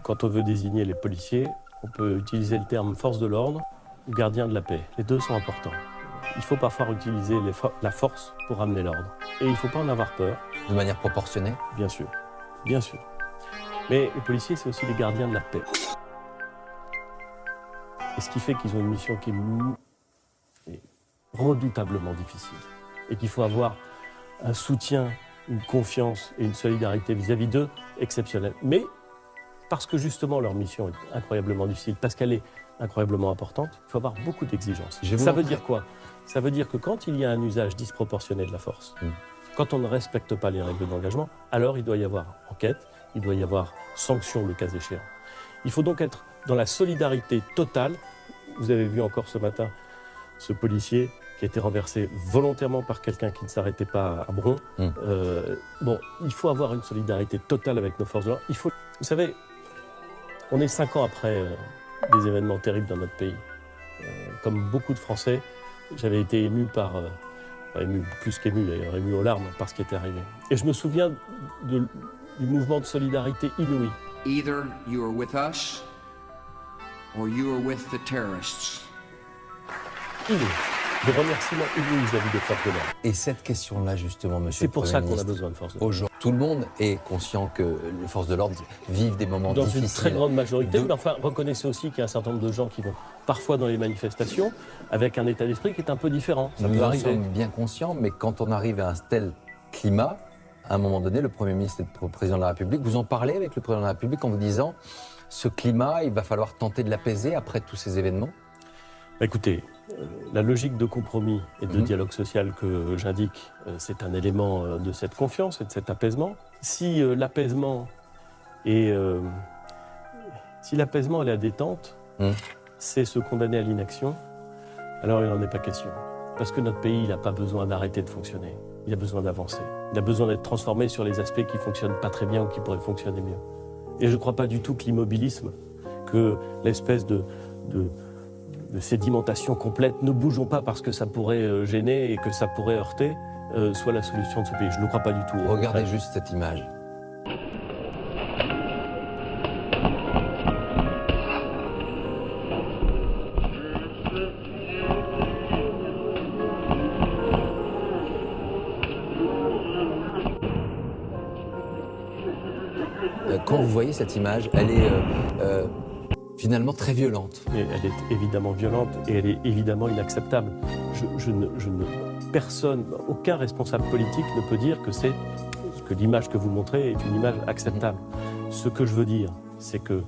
quand on veut désigner les policiers, on peut utiliser le terme force de l'ordre ou gardien de la paix. Les deux sont importants. Il faut parfois utiliser la force pour amener l'ordre. Et il ne faut pas en avoir peur. De manière proportionnée? Bien sûr, bien sûr. Mais les policiers, c'est aussi les gardiens de la paix. Et ce qui fait qu'ils ont une mission qui est redoutablement difficile. Et qu'il faut avoir un soutien, une confiance et une solidarité vis-à-vis d'eux exceptionnelle. Mais parce que justement leur mission est incroyablement difficile, parce qu'elle est incroyablement importante, il faut avoir beaucoup d'exigences. Ça veut dire quoi? Ça veut dire que quand il y a un usage disproportionné de la force, quand on ne respecte pas les règles d'engagement, alors il doit y avoir enquête, il doit y avoir sanction le cas échéant. Il faut donc être dans la solidarité totale. Vous avez vu encore ce matin ce policier qui a été renversé volontairement par quelqu'un qui ne s'arrêtait pas à Bron. Bon, il faut avoir une solidarité totale avec nos forces de l'ordre. Vous savez, on est 5 ans après des événements terribles dans notre pays. Comme beaucoup de Français, j'avais été ému ému plus qu'ému d'ailleurs, ému aux larmes par ce qui était arrivé. Et je me souviens du mouvement de solidarité inouï. Either you are with us or you are with the terrorists. Inouï. De remerciements inouïs vis-à-vis des forces de l'ordre. Et cette question-là, justement, monsieur C'est pour le ça Premier qu'on a ministre, besoin de forces de l'ordre. aujourd'hui, tout le monde est conscient que les forces de l'ordre vivent des moments difficiles. Dans une très grande majorité, mais enfin, reconnaissez aussi qu'il y a un certain nombre de gens qui vont parfois dans les manifestations avec un état d'esprit qui est un peu différent. Ça peut Nous en arriver. sommes bien conscients, mais quand on arrive à un tel climat, à un moment donné, le Premier ministre et le Président de la République, vous en parlez avec le Président de la République en vous disant ce climat, il va falloir tenter de l'apaiser après tous ces événements? Écoutez, la logique de compromis et de dialogue social que j'indique, c'est un élément de cette confiance et de cet apaisement. Si l'apaisement et la détente, c'est se condamner à l'inaction, alors il n'en est pas question. Parce que notre pays, il n'a pas besoin d'arrêter de fonctionner. Il a besoin d'avancer. Il a besoin d'être transformé sur les aspects qui ne fonctionnent pas très bien ou qui pourraient fonctionner mieux. Et je ne crois pas du tout que l'immobilisme, que l'espèce de sédimentation complète, ne bougeons pas parce que ça pourrait gêner et que ça pourrait heurter, soit la solution de ce pays. Je ne le crois pas du tout. Regardez juste cette image. Quand vous voyez cette image, elle est finalement très violente. Et elle est évidemment violente et elle est évidemment inacceptable. Aucun responsable politique ne peut dire que l'image que vous montrez est une image acceptable. Ce que je veux dire, c'est que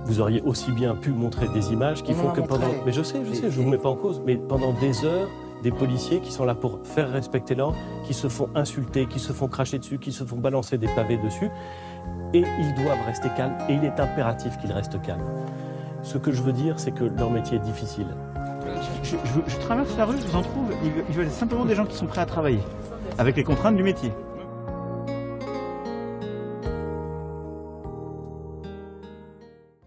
vous auriez aussi bien pu montrer des images qui font que pendant... Mais je sais, je ne vous mets pas en cause, mais pendant des heures, des policiers qui sont là pour faire respecter l'ordre, qui se font insulter, qui se font cracher dessus, qui se font balancer des pavés dessus, et ils doivent rester calmes, et il est impératif qu'ils restent calmes. Ce que je veux dire, c'est que leur métier est difficile. Je traverse la rue, je vous en trouve, ils veulent simplement des gens qui sont prêts à travailler, avec les contraintes du métier.